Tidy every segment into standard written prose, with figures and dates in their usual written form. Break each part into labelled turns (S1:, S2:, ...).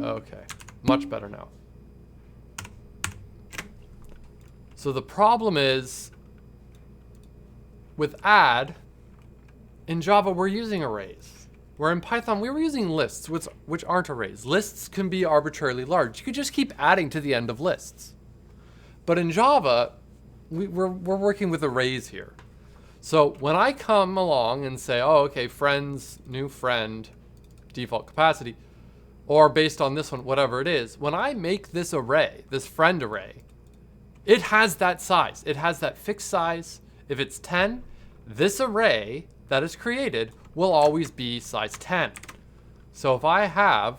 S1: Okay, much better now. So the problem is, with add, in Java we're using arrays. Where in Python we were using lists, which aren't arrays. Lists can be arbitrarily large. You could just keep adding to the end of lists. But in Java, we're working with arrays here. So when I come along and say, oh, okay, friends, new friend, default capacity, or based on this one, whatever it is, when I make this array, this friend array, it has that size. It has that fixed size. If it's 10, this array that is created will always be size 10. So if I have,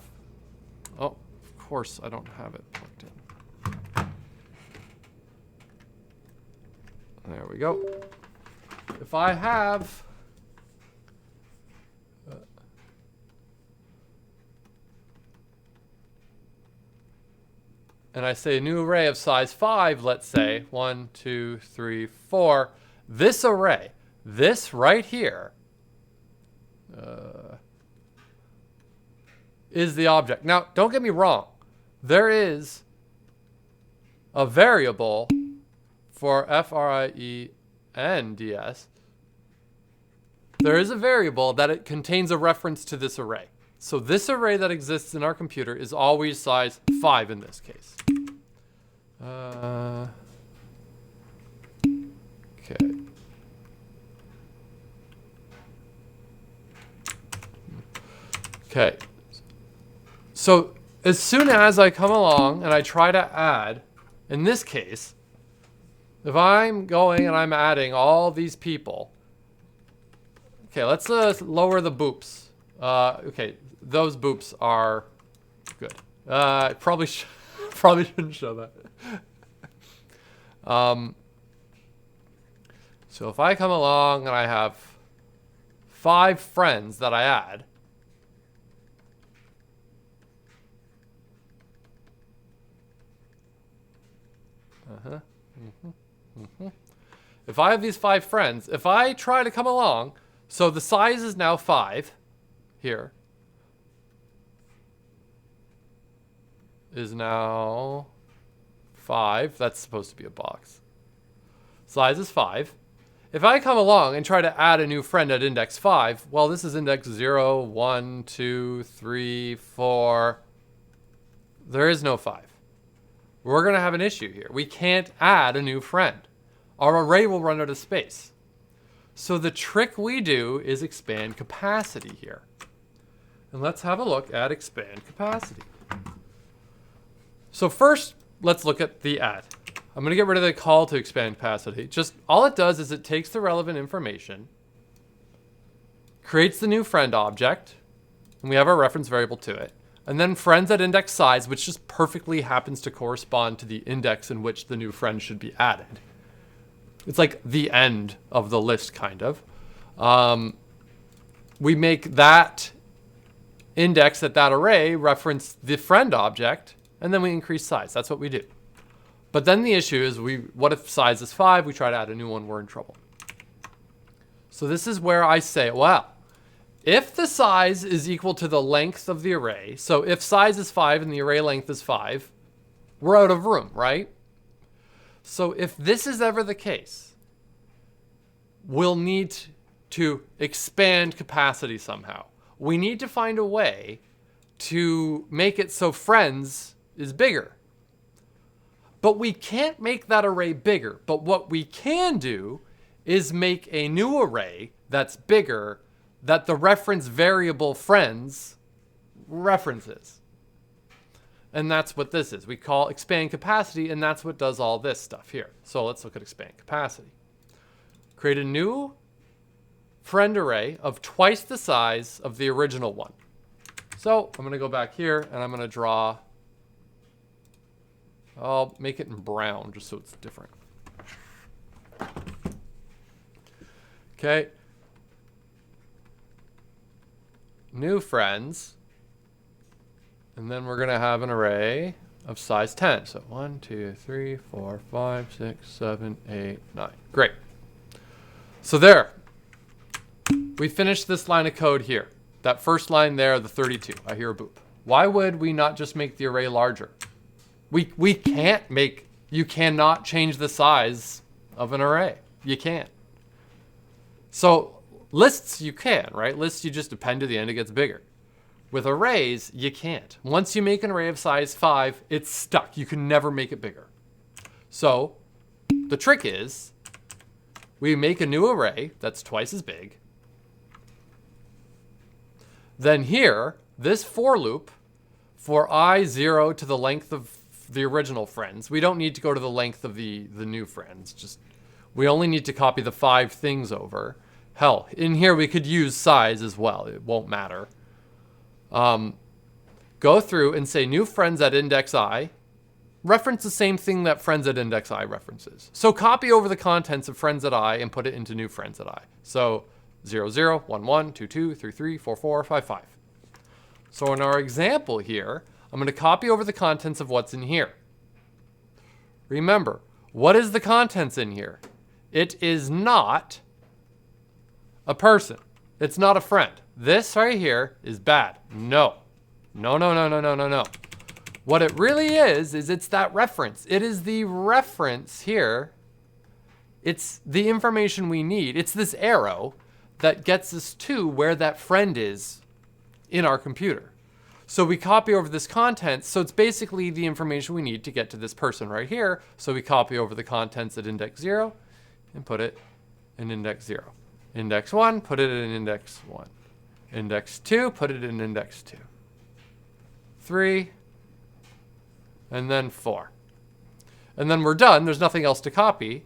S1: oh, of course I don't have it plugged in. There we go. If I have, and I say a new array of size 5, let's say 1, 2, 3, 4, this array, this right here, is the object. Now, don't get me wrong. There is a variable for friends. There is a variable that it contains a reference to this array. So this array that exists in our computer is always size 5 in this case. Okay. Okay. So as soon as I come along and I try to add, in this case, if I'm going and I'm adding all these people, okay, let's lower the boops. Okay, those boops are good. Probably shouldn't show that. So if I come along and I have 5 friends that I add, if I have these 5 friends, if I try to come along, so the size is now 5 here, is now 5. That's supposed to be a box. Size is 5. If I come along and try to add a new friend at index 5, well, this is index 0, 1, 2, 3, 4. There is no 5. We're going to have an issue here. We can't add a new friend. Our array will run out of space. So the trick we do is expand capacity here. And let's have a look at expand capacity. So first, let's look at the add. I'm going to get rid of the call to expand capacity. Just all it does is it takes the relevant information, creates the new friend object, and we have our reference variable to it, and then friends at index size, which just perfectly happens to correspond to the index in which the new friend should be added. It's like the end of the list, kind of. We make that index at that array reference the friend object, and then we increase size. That's what we do. But then the issue is, what if size is 5? We try to add a new one, we're in trouble. So this is where I say, well, if the size is equal to the length of the array, so if size is 5 and the array length is 5, we're out of room, right? So if this is ever the case, we'll need to expand capacity somehow. We need to find a way to make it so friends is bigger. But we can't make that array bigger. But what we can do is make a new array that's bigger that the reference variable friends references. And that's what this is. We call expand capacity, and that's what does all this stuff here. So let's look at expand capacity. Create a new friend array of twice the size of the original one. So I'm going to go back here, and I'm going to draw. I'll make it in brown just so it's different. Okay. New friends. And then we're going to have an array of size 10. So 1, 2, 3, 4, 5, 6, 7, 8, 9. Great. So there. We finished this line of code here. That first line there, the 32. I hear a boop. Why would we not just make the array larger? We can't make, you cannot change the size of an array. You can't. So lists you can, right? Lists you just append to the end, it gets bigger. With arrays, you can't. Once you make an array of size 5, it's stuck. You can never make it bigger. So the trick is we make a new array that's twice as big. Then here, this for loop, for I 0 to the length of the original friends. We don't need to go to the length of the new friends. Just we only need to copy the 5 things over. Hell, in here we could use size as well. It won't matter. Go through and say new friends at index I. Reference the same thing that friends at index I references. So copy over the contents of friends at I and put it into new friends at I. So 0, 0, 1, 1, 2, 2, 3, 3, 4, 4, 5, 5. So in our example here, I'm going to copy over the contents of what's in here. Remember, what is the contents in here? It is not a person. It's not a friend. This right here is bad. No. No, no, no, no, no, no, no. What it really is it's that reference. It is the reference here. It's the information we need. It's this arrow that gets us to where that friend is in our computer. So we copy over this content. So it's basically the information we need to get to this person right here. So we copy over the contents at index 0 and put it in index 0. Index 1, put it in index 1. Index 2, put it in index 2. 3, and then 4. And then we're done. There's nothing else to copy.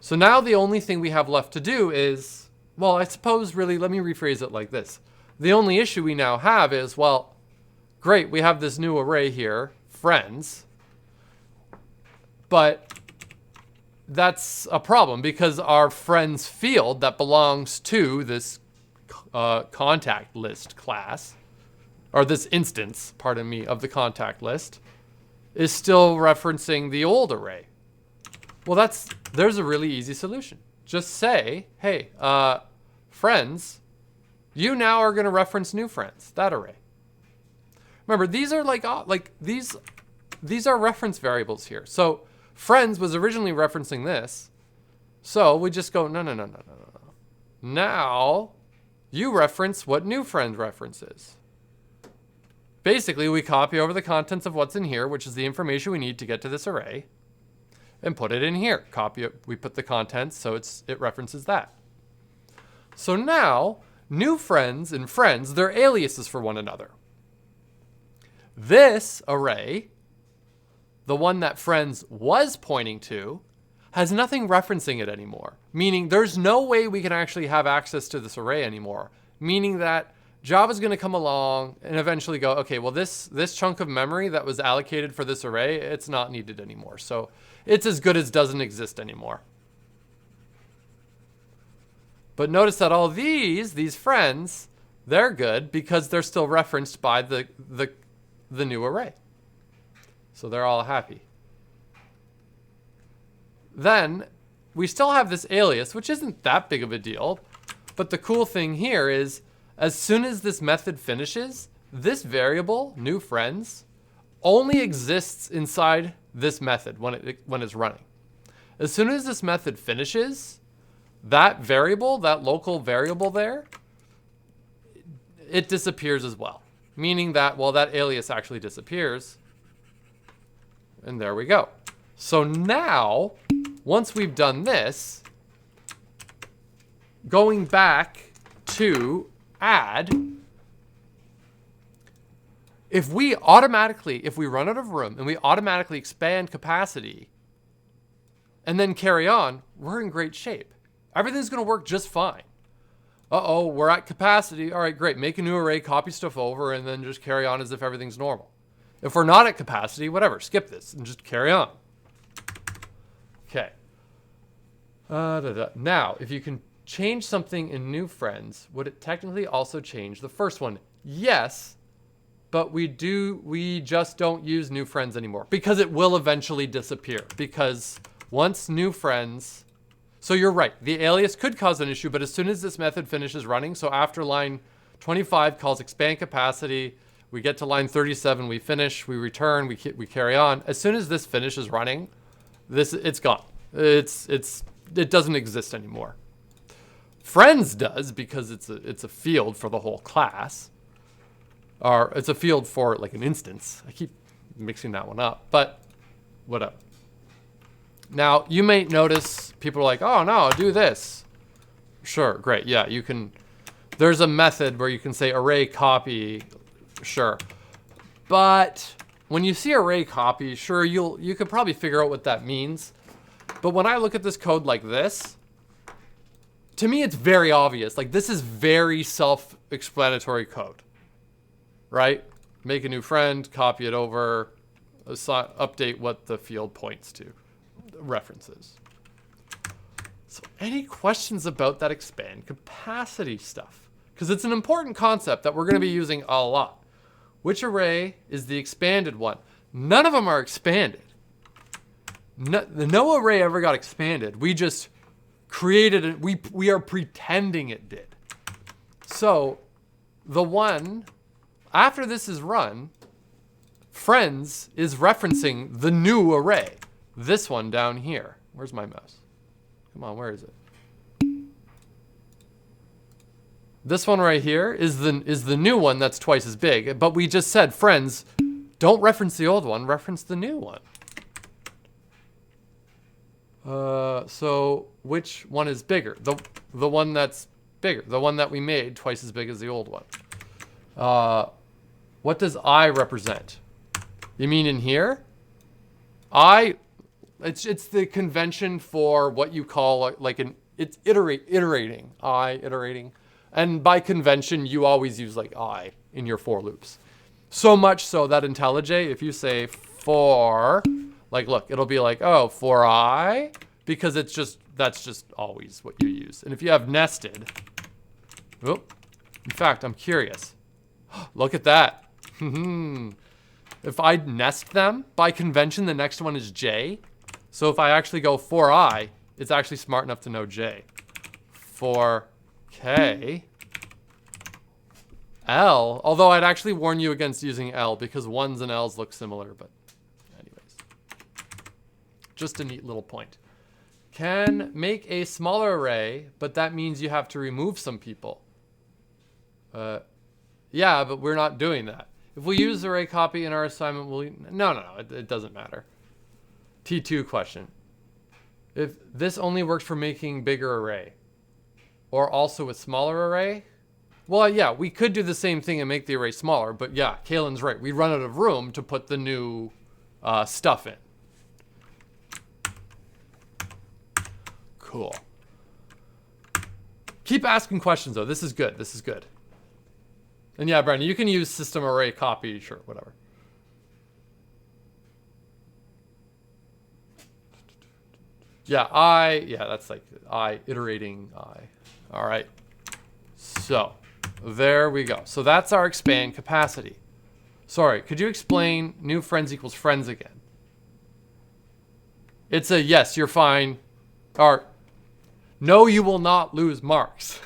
S1: So now the only thing we have left to do is, well, I suppose really, let me rephrase it like this. The only issue we now have is, well, great, we have this new array here, friends, but that's a problem because our friends field that belongs to this contact list class, or this instance, pardon me, of the contact list, is still referencing the old array. Well, there's a really easy solution. Just say, hey, friends, you now are going to reference new friends, that array. Remember, these are these are reference variables here. So friends was originally referencing this. So we just go, no, no, no, no, no, no. Now you reference what new friend references. Basically, we copy over the contents of what's in here, which is the information we need to get to this array, and put it in here. Copy it. We put the contents, so it references that. So now, new friends and friends, they're aliases for one another. This array, the one that friends was pointing to, has nothing referencing it anymore. Meaning there's no way we can actually have access to this array anymore. Meaning that Java's going to come along and eventually go, okay, well, this chunk of memory that was allocated for this array, it's not needed anymore. So it's as good as doesn't exist anymore. But notice that all these friends, they're good because they're still referenced by the new array. So they're all happy. Then we still have this alias, which isn't that big of a deal. But the cool thing here is, as soon as this method finishes, this variable, new friends, only exists inside this method when it's running. As soon as this method finishes, that variable, that local variable there, it disappears as well. Meaning that, well, that alias actually disappears. And there we go. So now, once we've done this, going back to add, if we run out of room and we automatically expand capacity and then carry on, we're in great shape. Everything's going to work just fine. Uh-oh, we're at capacity. All right, great. Make a new array, copy stuff over, and then just carry on as if everything's normal. If we're not at capacity, whatever, skip this and just carry on. Okay. Now, if you can change something in new friends, would it technically also change the first one? Yes, but we just don't use new friends anymore because it will eventually disappear. Because once new friends, so you're right, the alias could cause an issue, but as soon as this method finishes running, so after line 25 calls expand capacity, We get to line 37, we finish, we return, we carry on. As soon as this finishes running, it's gone. It doesn't exist anymore. Friends does, because it's a field for the whole class. Or it's a field for like an instance. I keep mixing that one up, but whatever. Now, you may notice people are like, oh no, do this. Sure, great, yeah, you can. There's a method where you can say array copy, sure. But when you see array copy, sure, you could probably figure out what that means. But when I look at this code like this, to me it's very obvious. Like, this is very self-explanatory code, right? Make a new friend, copy it over, update what the field points to, references. So any questions about that expand capacity stuff? Because it's an important concept that we're going to be using a lot. Which array is the expanded one? None of them are expanded. No array ever got expanded. We just created it. We are pretending it did. So the one, after this is run, friends is referencing the new array. This one down here. Where's my mouse? Come on, where is it? This one right here is the new one that's twice as big. But we just said, friends, don't reference the old one, reference the new one. So which one is bigger? The one that's bigger, the one that we made twice as big as the old one. What does I represent? You mean in here? It's the convention for what you call it's iterating. Iterating. And by convention, you always use like I in your for loops. So much so that IntelliJ, if you say for, like, look, it'll be like, oh, for I, because that's just always what you use. And if you have nested, in fact, I'm curious. Look at that. If I nest them, by convention, the next one is J. So if I actually go for I, it's actually smart enough to know J. For K, L, although I'd actually warn you against using L because ones and L's look similar, but anyways. Just a neat little point. Can make a smaller array, but that means you have to remove some people. Yeah, but we're not doing that. If we use array copy in our assignment, no, it doesn't matter. T2 question. If this only works for making bigger array, or also a smaller array? Well, yeah, we could do the same thing and make the array smaller, but yeah, Kaylin's right. We run out of room to put the new stuff in. Cool. Keep asking questions, though. This is good. This is good. And yeah, Brandon, you can use system array copy, sure, whatever. Yeah, that's like iterating I. All right. So there we go. So that's our expand capacity. Sorry, could you explain new friends equals friends again? It's a yes, you're fine. Or no, you will not lose marks.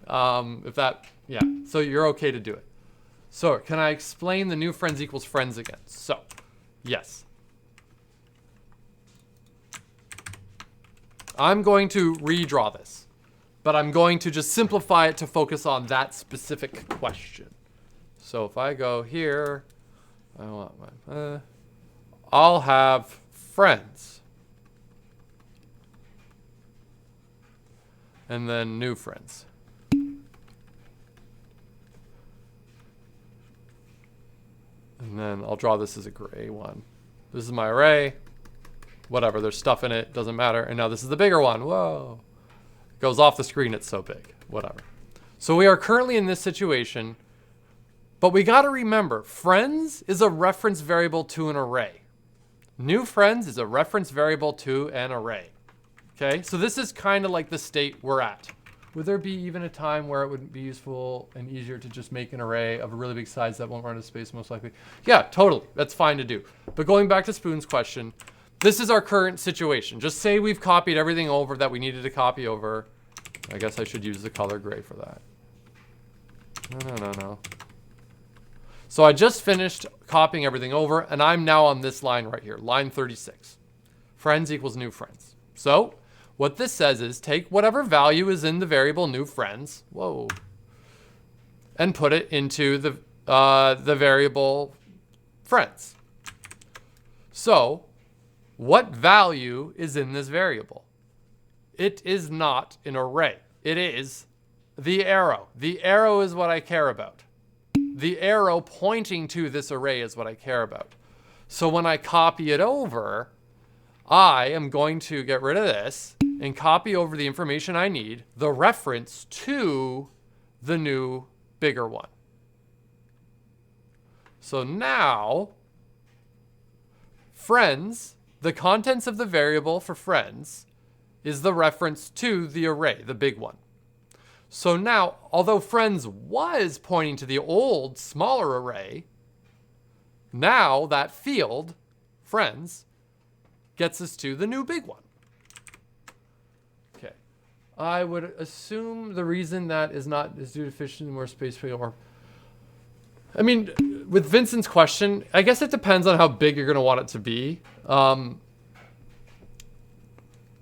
S1: Yeah, so you're okay to do it. So can I explain the new friends equals friends again? So, yes. I'm going to redraw this, but I'm going to just simplify it to focus on that specific question. So if I go here, I want my, I'll have friends. And then new friends. And then I'll draw this as a gray one. This is my array. Whatever, there's stuff in it, doesn't matter. And now this is the bigger one. Whoa. It goes off the screen, it's so big. Whatever. So we are currently in this situation, but we got to remember, friends is a reference variable to an array. New friends is a reference variable to an array. Okay, so this is kind of like the state we're at. Would there be even a time where it would be useful and easier to just make an array of a really big size that won't run out of space most likely? Yeah, totally. That's fine to do. But going back to Spoon's question, this is our current situation. Just say we've copied everything over that we needed to copy over. I guess I should use the color gray for that. No. So I just finished copying everything over, and I'm now on this line right here, line 36. Friends equals new friends. So what this says is take whatever value is in the variable new friends, and put it into the variable friends. So what value is in this variable? It is not an array. It is the arrow. The arrow is what I care about. The arrow pointing to this array is what I care about. So when I copy it over, I am going to get rid of this and copy over the information I need, the reference to the new bigger one. So now, friends, the contents of the variable for friends is the reference to the array, the big one. So now, although friends was pointing to the old, smaller array, now that field, friends, gets us to the new big one. Okay. I would assume the reason that is due to efficiency, more space, or... I mean, with Vincent's question, I guess it depends on how big you're going to want it to be.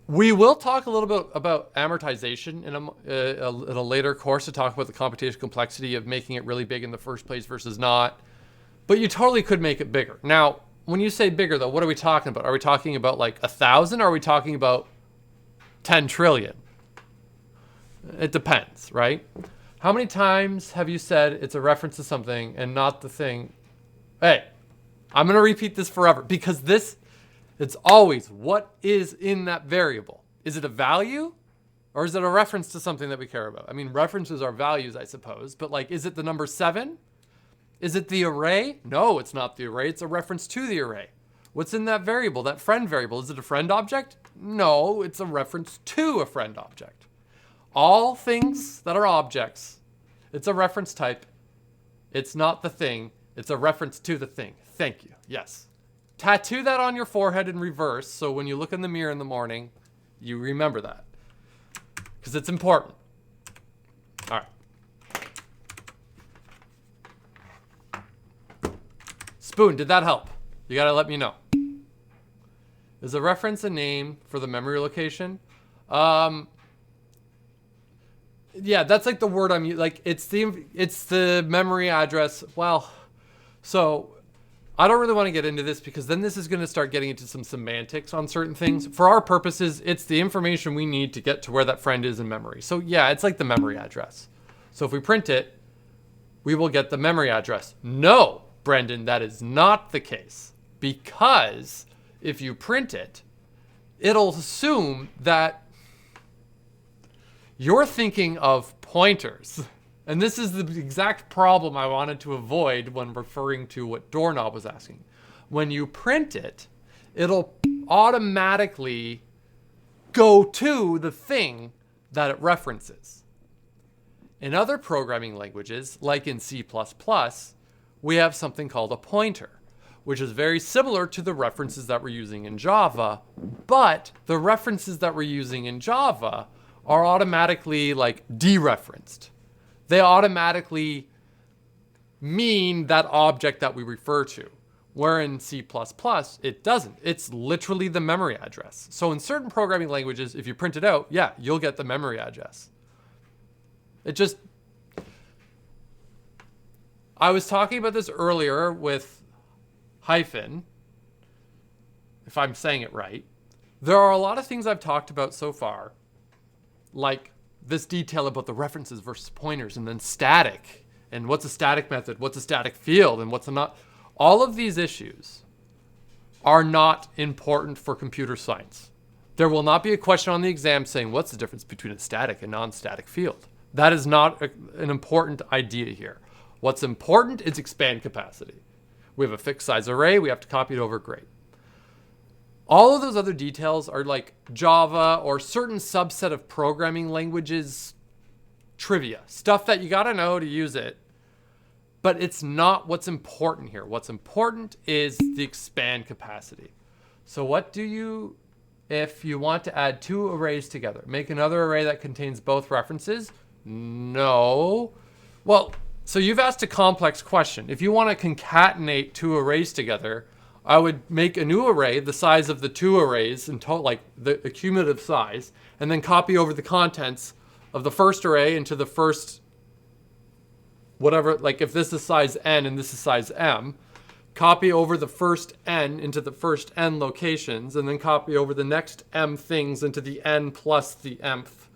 S1: We will talk a little bit about amortization in a later course to talk about the computational complexity of making it really big in the first place versus not. But you totally could make it bigger. Now, when you say bigger, though, what are we talking about? Are we talking about like 1,000? Or are we talking about 10 trillion? It depends, right? How many times have you said it's a reference to something and not the thing? Hey, I'm going to repeat this forever because it's always what is in that variable. Is it a value or is it a reference to something that we care about? I mean, references are values, I suppose, but like, is it the number 7? Is it the array? No, it's not the array. It's a reference to the array. What's in that variable, that friend variable? Is it a friend object? No, it's a reference to a friend object. All things that are objects, it's a reference type. It's not the thing. It's a reference to the thing. Thank you. Yes. Tattoo that on your forehead in reverse so when you look in the mirror in the morning, you remember that. Because it's important. All right. Spoon, did that help? You got to let me know. Is a reference a name for the memory location? Yeah, that's like the word I'm using. Like it's the memory address. Well, so I don't really want to get into this because then this is going to start getting into some semantics on certain things. For our purposes, it's the information we need to get to where that friend is in memory. So yeah, it's like the memory address. So if we print it, we will get the memory address. No, Brendan, that is not the case. Because if you print it, it'll assume that you're thinking of pointers. And this is the exact problem I wanted to avoid when referring to what Doorknob was asking. When you print it, it'll automatically go to the thing that it references. In other programming languages, like in C++, we have something called a pointer, which is very similar to the references that we're using in Java, but the references that we're using in Java are automatically like dereferenced. They automatically mean that object that we refer to. Where in C++, it doesn't. It's literally the memory address. So in certain programming languages, if you print it out, yeah, you'll get the memory address. I was talking about this earlier with hyphen, if I'm saying it right. There are a lot of things I've talked about so far, like this detail about the references versus pointers, and then static, and what's a static method, what's a static field, and what's a not. All of these issues are not important for computer science. There will not be a question on the exam saying, what's the difference between a static and non-static field? That is not an important idea here. What's important is expand capacity. We have a fixed size array, we have to copy it over, great. All of those other details are like Java or certain subset of programming languages trivia, stuff that you gotta know to use it, but it's not what's important here. What's important is the expand capacity. So what do you, if you want to add two arrays together, make another array that contains both references? No. Well, So you've asked a complex question. If you want to concatenate two arrays together, I would make a new array the size of the two arrays in total, like the cumulative size, and then copy over the contents of the first array into the first, whatever, like if this is size n and this is size m, copy over the first n into the first n locations, and then copy over the next m things into the n plus the mth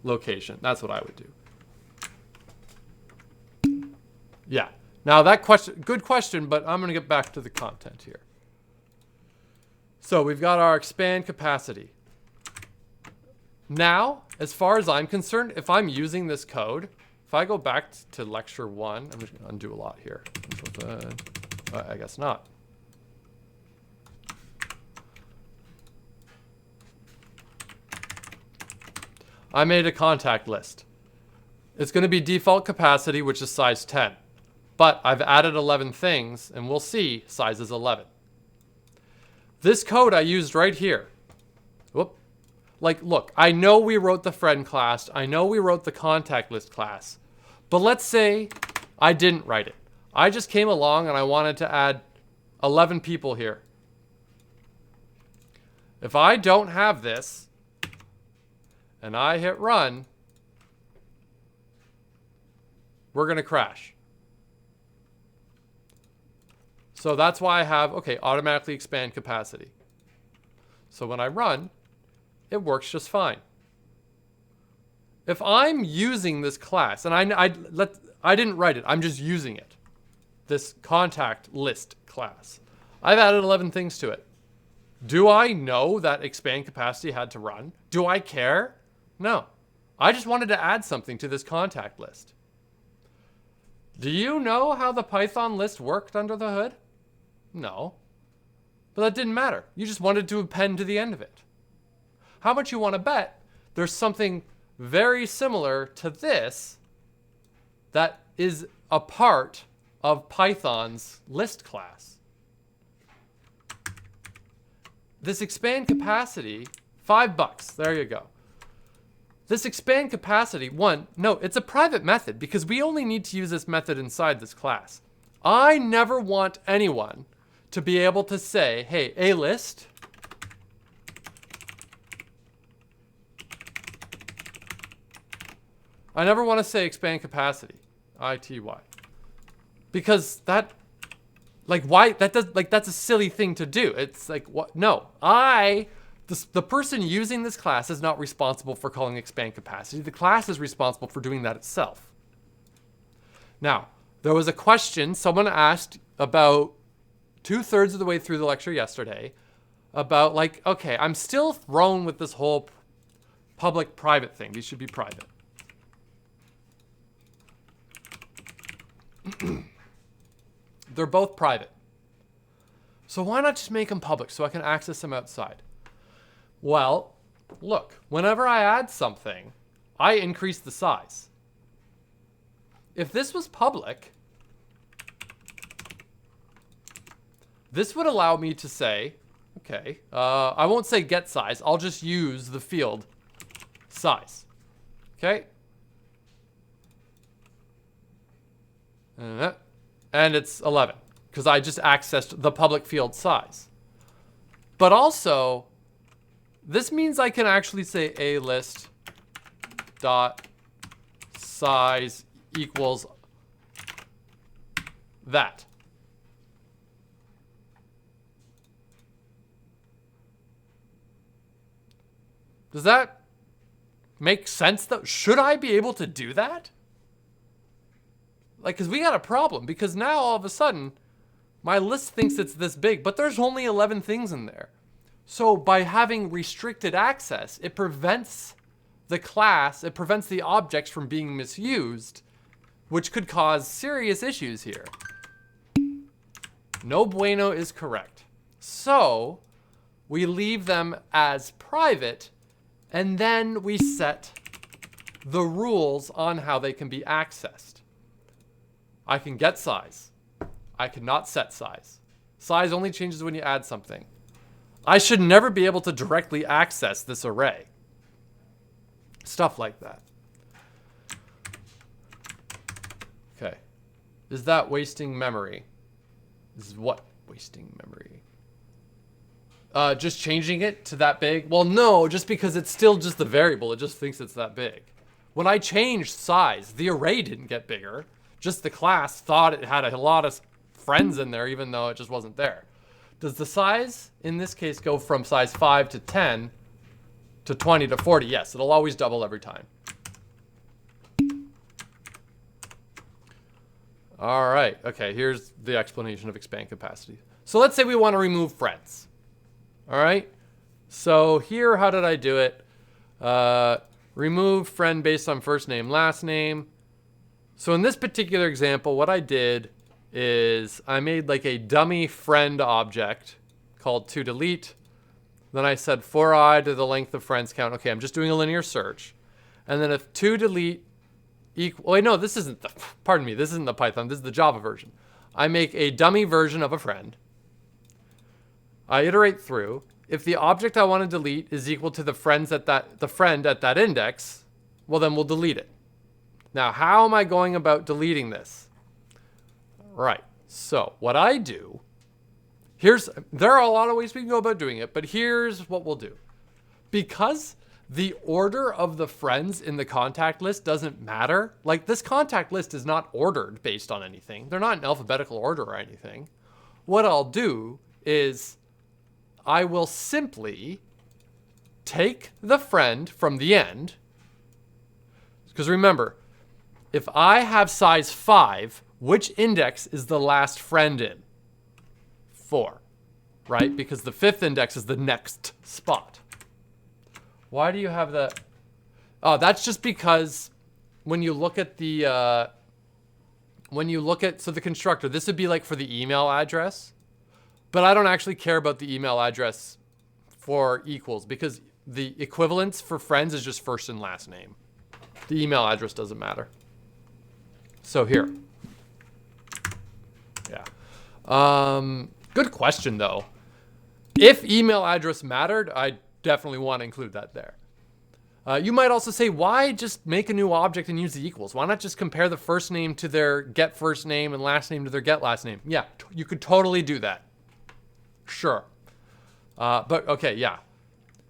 S1: location. That's what I would do. Yeah. Now that question, good question, but I'm going to get back to the content here. So we've got our expand capacity. Now, as far as I'm concerned, if I'm using this code, if I go back to lecture 1, I'm just going to undo a lot here. I guess not. I made a contact list. It's going to be default capacity, which is size 10. But I've added 11 things, and we'll see size is 11. This code I used right here. Whoop. Like, look, I know we wrote the friend class. I know we wrote the contact list class. But let's say I didn't write it. I just came along and I wanted to add 11 people here. If I don't have this, and I hit run, we're going to crash. So that's why I have, okay, automatically expand capacity. So when I run, it works just fine. If I'm using this class, and I didn't write it, I'm just using it, this contact list class. I've added 11 things to it. Do I know that expand capacity had to run? Do I care? No. I just wanted to add something to this contact list. Do you know how the Python list worked under the hood? No. But that didn't matter. You just wanted to append to the end of it. How much you want to bet there's something very similar to this that is a part of Python's list class. This expand capacity, $5. There you go. This expand capacity, no, it's a private method because we only need to use this method inside this class. I never want anyone to be able to say, hey, a list I never want to say expand capacity, ITY, because that, like, why that does, like, that's a silly thing to do. It's like, what? No, the person using this class is not responsible for calling expand capacity. The class is responsible for doing that itself. Now, there was a question someone asked about 2/3 of the way through the lecture yesterday about, like, okay, I'm still thrown with this whole public-private thing. These should be private. They're both private. So why not just make them public so I can access them outside? Well, look, whenever I add something, I increase the size. If this was public, this would allow me to say, okay, I won't say get size. I'll just use the field size. Okay? And it's 11 because I just accessed the public field size. But also, this means I can actually say a list dot size equals that. Does that make sense though? Should I be able to do that? Like, because we got a problem, because now all of a sudden my list thinks it's this big, but there's only 11 things in there. So by having restricted access, it prevents the class, it prevents the objects from being misused, which could cause serious issues here. No bueno is correct. So we leave them as private, and then we set the rules on how they can be accessed. I can get size. I cannot set size. Size only changes when you add something. I should never be able to directly access this array. Stuff like that. Okay. Is that wasting memory? Is what wasting memory? Just changing it to that big? Well, no, just because it's still just the variable. It just thinks it's that big. When I changed size, the array didn't get bigger. Just the class thought it had a lot of friends in there, even though it just wasn't there. Does the size, in this case, go from size 5 to 10 to 20 to 40? Yes, it'll always double every time. All right, okay, here's the explanation of expand capacity. So let's say we want to remove friends. All right, so here, how did I do it? Remove friend based on first name, last name. So in this particular example, what I did is I made like a dummy friend object called toDelete. Then I said for I to the length of friends count. Okay, I'm just doing a linear search. And then if toDelete equal, wait, no, this isn't the, pardon me, this isn't the Python, this is the Java version. I make a dummy version of a friend. I iterate through. If the object I want to delete is equal to the friend at that index, well then we'll delete it. Now, how am I going about deleting this? Right. So what I do, there are a lot of ways we can go about doing it, but here's what we'll do. Because the order of the friends in the contact list doesn't matter. Like this contact list is not ordered based on anything. They're not in alphabetical order or anything. What I'll do is I will simply take the friend from the end. Because remember, if I have size 5, which index is the last friend in? 4, right? Because the 5th index is the next spot. Why do you have that? Oh, that's just because when you look at the, so the constructor, this would be like for the email address. But I don't actually care about the email address for equals because the equivalence for friends is just first and last name. The email address doesn't matter. So here. Yeah. Good question though. If email address mattered, I definitely want to include that there. You might also say, why just make a new object and use the equals? Why not just compare the first name to their get first name and last name to their get last name? Yeah, you could totally do that. Sure. But okay, yeah.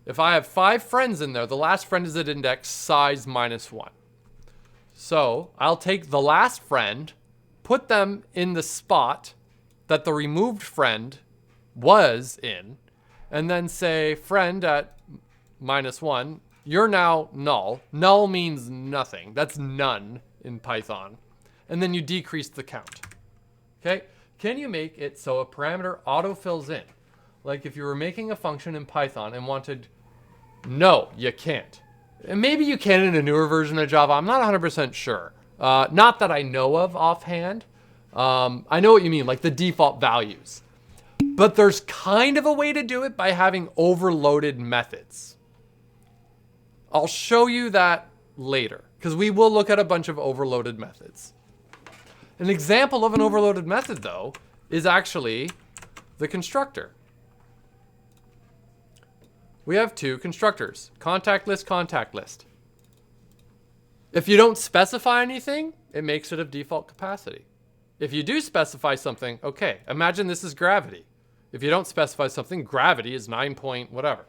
S1: If I have 5 friends in there, the last friend is at index size -1. So I'll take the last friend, put them in the spot that the removed friend was in, and then say friend at -1, you're now null. Null means nothing. That's none in Python. And then you decrease the count. Okay? Can you make it so a parameter autofills in? Like if you were making a function in Python and wanted, no, you can't. And maybe you can in a newer version of Java. I'm not 100% sure. Not that I know of offhand. I know what you mean, like the default values. But there's kind of a way to do it by having overloaded methods. I'll show you that later because we will look at a bunch of overloaded methods. An example of an overloaded method, though, is actually the constructor. We have 2 constructors, contact list, contact list. If you don't specify anything, it makes it of default capacity. If you do specify something, okay, imagine this is gravity. If you don't specify something, gravity is 9 point whatever.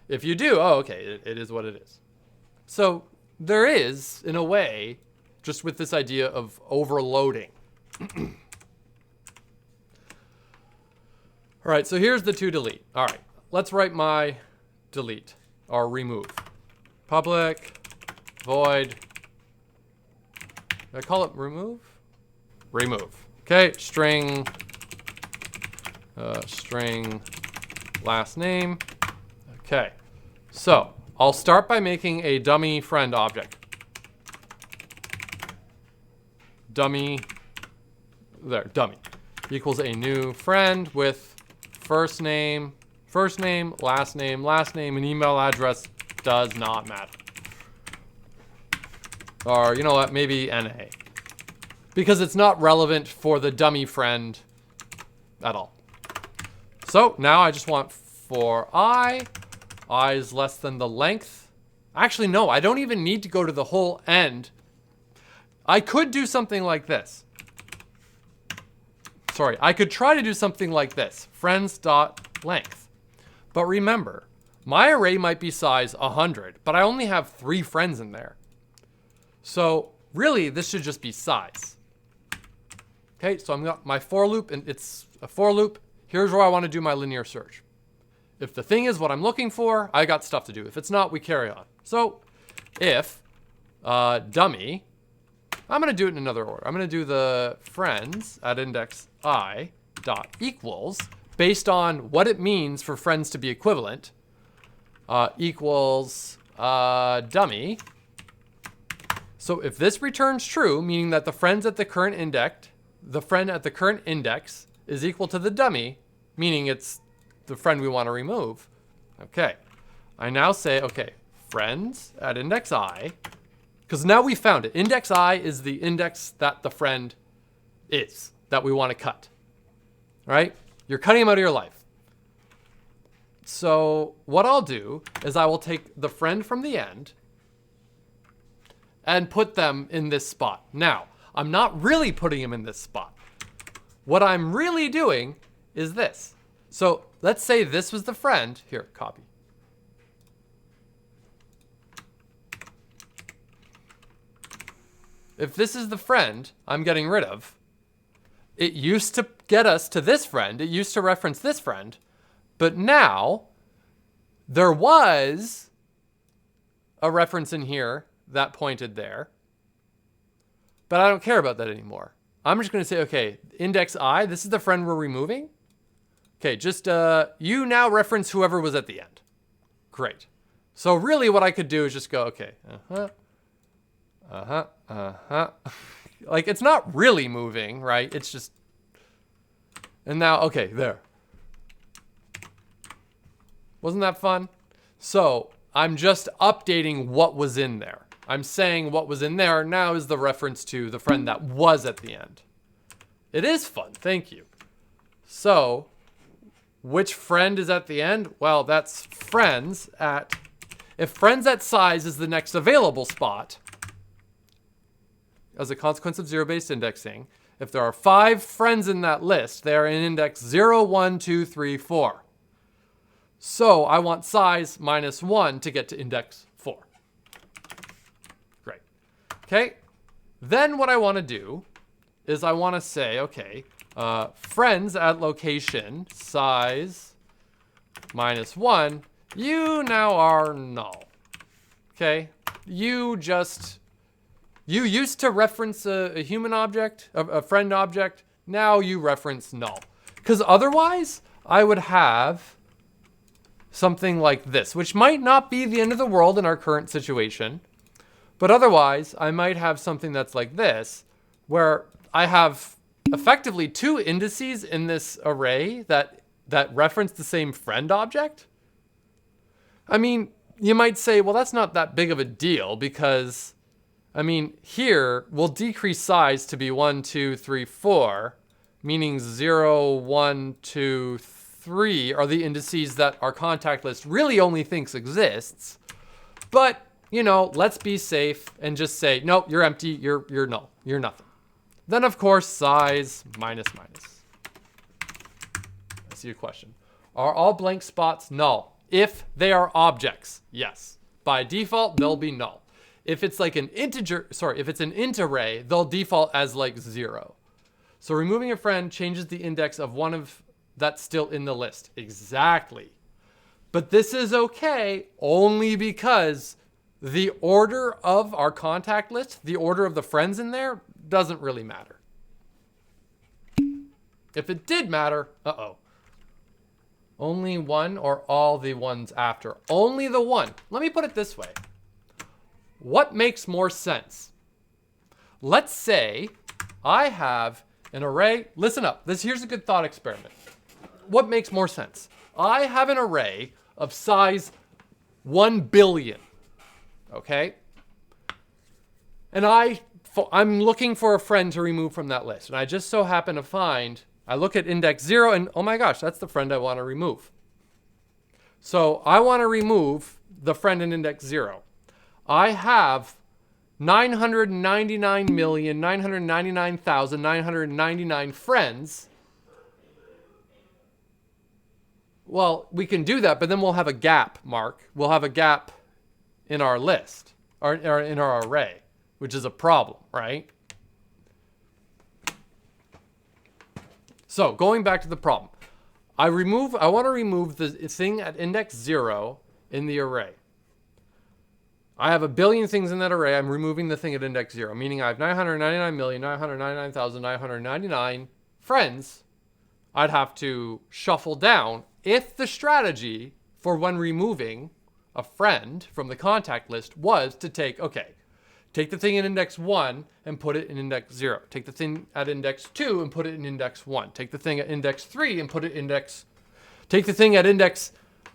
S1: If you do, oh, okay, it is what it is. So there is, in a way, just with this idea of overloading. All right, so here's the toDelete. All right, let's write my delete or remove. Public void. Did I call it remove? Remove. Okay, string last name. Okay, so I'll start by making a dummy friend object. Dummy equals a new friend with first name, last name, and email address does not matter. Or you know what, maybe NA. Because it's not relevant for the dummy friend at all. So now I just want for I is less than the length. Actually, no, I don't even need to go to the whole end. I could do something like this. sorry, I could try to do something like this, friends.length. But remember, my array might be size 100, but I only have 3 friends in there. So really, this should just be size. Okay, so I've got my for loop, and it's a for loop. Here's where I want to do my linear search. If the thing is what I'm looking for, I got stuff to do. If it's not, we carry on. So if dummy, I'm going to do it in another order. I'm going to do the friends at index I dot equals, based on what it means for friends to be equivalent, equals dummy. So if this returns true, meaning that the friend at the current index is equal to the dummy, meaning it's the friend we want to remove. Okay, I now say, okay, friends at index I, because now we found it. Index I is the index that the friend is, that we want to cut, right? You're cutting them out of your life. So what I'll do is I will take the friend from the end and put them in this spot. Now, I'm not really putting them in this spot. What I'm really doing is this. So let's say this was the friend. Here, copy. If this is the friend I'm getting rid of, it used to get us to this friend. It used to reference this friend. But now there was a reference in here that pointed there. But I don't care about that anymore. I'm just going to say, okay, index I, this is the friend we're removing. Okay, just you now reference whoever was at the end. Great. So really what I could do is just go, okay, like it's not really moving, right? It's just, and now, okay, there. Wasn't that fun? So I'm just updating what was in there. I'm saying what was in there now is the reference to the friend that was at the end. It is fun, thank you. So which friend is at the end? Well, that's friends at, if friends at size is the next available spot, as a consequence of zero-based indexing, if there are 5 friends in that list, they are in index 0, 1, 2, 3, 4. So I want size minus 1 to get to index 4. Great. Okay. Then what I want to do is I want to say, okay, friends at location size minus 1, you now are null. Okay. You used to reference a human object, a friend object. Now you reference null. Because otherwise, I would have something like this, which might not be the end of the world in our current situation. But otherwise, I might have something that's like this, where I have effectively 2 indices in this array that reference the same friend object. I mean, you might say, well, that's not that big of a deal because, I mean, here we'll decrease size to be 1, 2, 3, 4, meaning 0, 1, 2, 3 are the indices that our contact list really only thinks exists. But, you know, let's be safe and just say, nope, you're empty, you're null, you're nothing. Then, of course, size minus minus. I see a question. Are all blank spots null? If they are objects, yes. By default, they'll be null. If it's like an integer, if it's an int array, they'll default as like 0. So removing a friend changes the index of one of that's still in the list. Exactly. But this is okay only because the order of our contact list, the order of the friends in there, doesn't really matter. If it did matter, uh-oh. Only one or all the ones after? Only the one. Let me put it this way. What makes more sense? Let's say I have an array. Listen up. Here's a good thought experiment. What makes more sense? I have an array of size 1 billion. Okay? And I'm looking for a friend to remove from that list. And I just so happen to find, I look at index 0 and oh my gosh, that's the friend I want to remove. So I want to remove the friend in index 0. I have 999,999,999 friends Well, we can do that, but then we'll have a gap, Mark. We'll have a gap in our list, or in our array, which is a problem, right? So going back to the problem, I want to remove the thing at index 0 in the array. I have a billion things in that array. I'm removing the thing at index 0, meaning I have 999,999,999 friends. I'd have to shuffle down if the strategy for when removing a friend from the contact list was to take the thing in index 1 and put it in index 0. Take the thing at index 2 and put it in index 1. Take the thing at index 3 and put it take the thing at index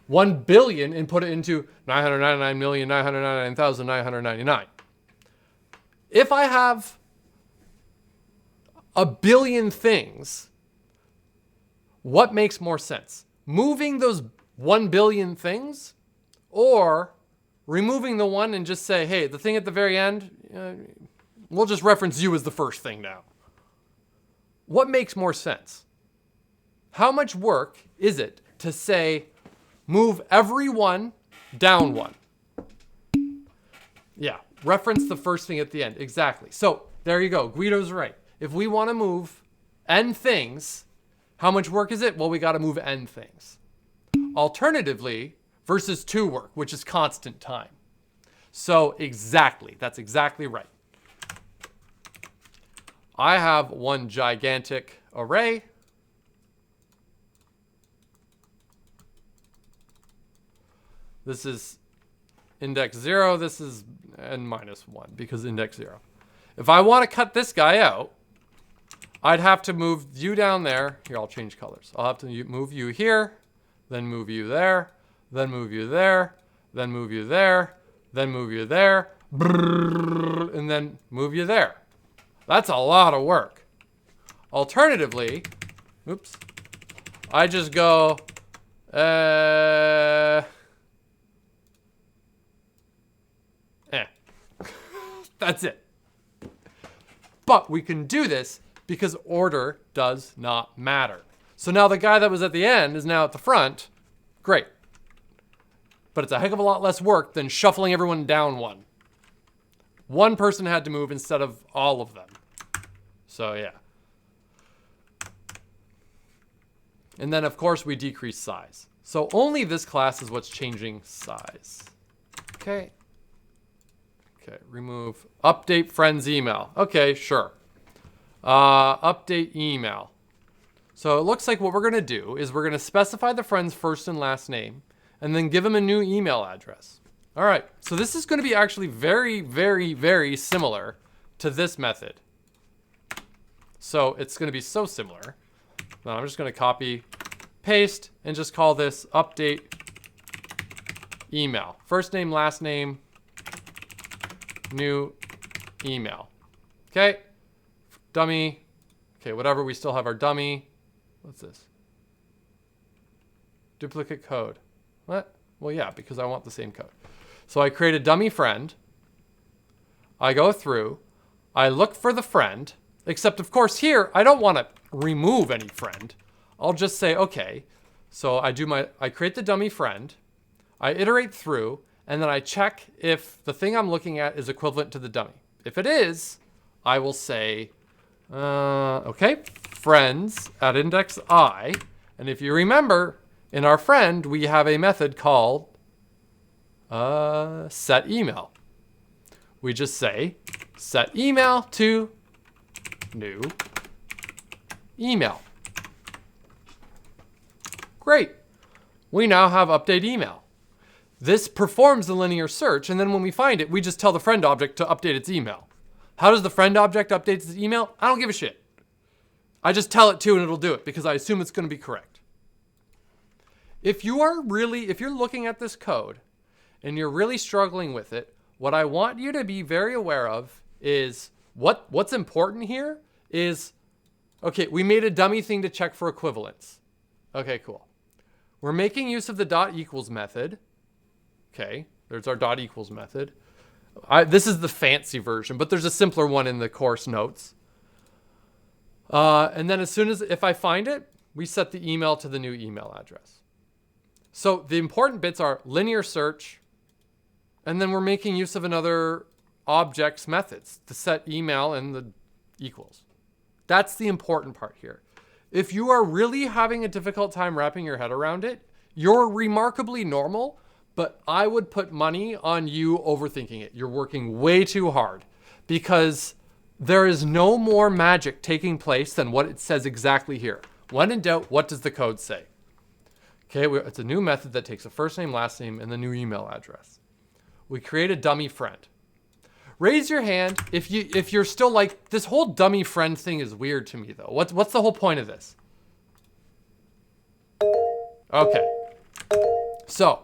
S1: 1 billion and put it into 999,999,999. If I have a billion things, what makes more sense? Moving those 1 billion things, or removing the one and just say, hey, the thing at the very end, we'll just reference you as the first thing now. What makes more sense? How much work is it to say, move every one down one? Yeah, reference the first thing at the end. Exactly. So there you go. Guido's right. If we want to move n things, how much work is it? Well, we got to move n things. Alternatively, versus 2 work, which is constant time. So exactly, that's exactly right. I have one gigantic array. This is index 0. This is n minus 1 because index 0. If I want to cut this guy out, I'd have to move you down there. Here, I'll change colors. I'll have to move you here, then move you there, then move you there, then move you there, then move you there, and then move you there. That's a lot of work. Alternatively, I just go, That's it. But we can do this because order does not matter. So now the guy that was at the end is now at the front. Great. But it's a heck of a lot less work than shuffling everyone down one. One person had to move instead of all of them. So yeah. And then of course we decrease size. So only this class is what's changing size. Okay. Okay, remove update friends email. Okay, sure. Update email. So it looks like what we're going to do is we're going to specify the friend's first and last name and then give them a new email address. All right, so this is going to be actually very, very, very similar to this method. So it's going to be so similar. Now I'm just going to copy, paste, and just call this update email. First name, last name, new email. Okay, dummy. Okay, whatever, we still have our dummy. What's this? Duplicate code. What? Well, yeah, because I want the same code. So I create a dummy friend. I go through. I look for the friend. Except, of course, here, I don't want to remove any friend. I'll just say, okay. So I create the dummy friend. I iterate through. And then I check if the thing I'm looking at is equivalent to the dummy. If it is, I will say, okay, friends at index I. And if you remember, in our friend, we have a method called set email. We just say set email to new email. Great. We now have update email. This performs the linear search, and then when we find it, we just tell the friend object to update its email. How does the friend object update its email? I don't give a shit. I just tell it to and it'll do it because I assume it's going to be correct. If you're looking at this code and you're really struggling with it, what I want you to be very aware of is what's important here is, okay, we made a dummy thing to check for equivalence. Okay, cool. We're making use of the dot equals method. Okay, there's our dot equals method. This is the fancy version, but there's a simpler one in the course notes. And then if I find it, we set the email to the new email address. So the important bits are linear search, and then we're making use of another object's methods to set email and the equals. That's the important part here. If you are really having a difficult time wrapping your head around it, you're remarkably normal, but I would put money on you overthinking it. You're working way too hard because there is no more magic taking place than what it says exactly here. When in doubt, what does the code say? Okay, it's a new method that takes a first name, last name, and the new email address. We create a dummy friend. Raise your hand if you're still like, this whole dummy friend thing is weird to me though. What's the whole point of this? Okay. So,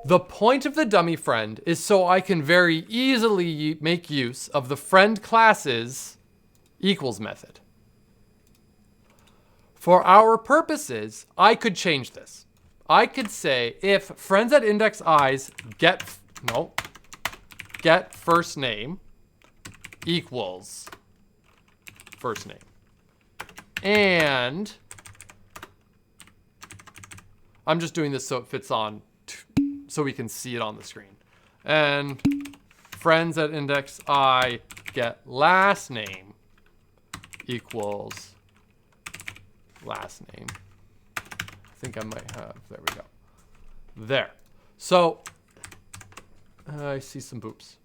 S1: the point of the dummy friend is so I can very easily make use of the friend class's equals method. For our purposes, I could change this. I could say if friends at index i's get first name equals first name. And I'm just doing this so it fits on, so we can see it on the screen. And friends at index I get last name equals last name. I think I might have, there we go. There. So, I see some boops.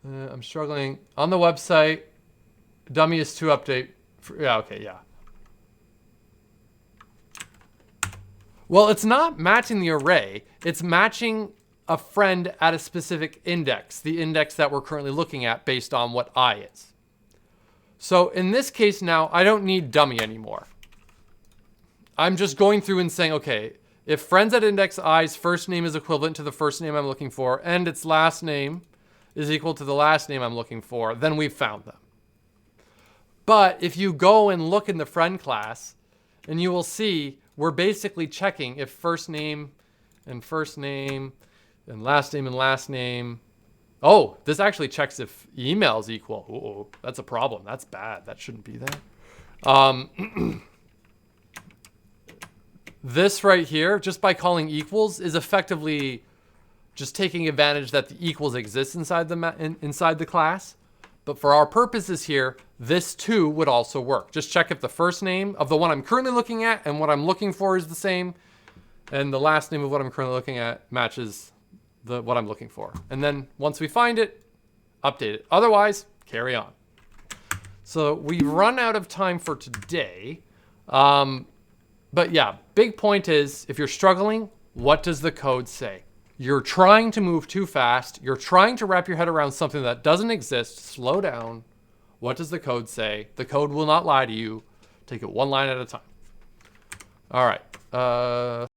S1: I'm struggling. On the website, dummy is to update. Yeah, okay, yeah. Well, it's not matching the array. It's matching a friend at a specific index, the index that we're currently looking at based on what I is. So in this case now, I don't need dummy anymore. I'm just going through and saying, okay, if friends at index i's first name is equivalent to the first name I'm looking for, and its last name is equal to the last name I'm looking for, then we've found them. But if you go and look in the friend class, and you will see we're basically checking if first name and last name and last name. Oh, this actually checks if email is equal. Uh-oh, that's a problem. That's bad. That shouldn't be there. This right here, just by calling equals, is effectively just taking advantage that the equals exists inside the class. But for our purposes here, this too would also work. Just check if the first name of the one I'm currently looking at and what I'm looking for is the same, and the last name of what I'm currently looking at matches what I'm looking for. And then once we find it, update it. Otherwise, carry on. So we've run out of time for today. But yeah, big point is, if you're struggling, what does the code say? You're trying to move too fast. You're trying to wrap your head around something that doesn't exist. Slow down. What does the code say? The code will not lie to you. Take it one line at a time. All right.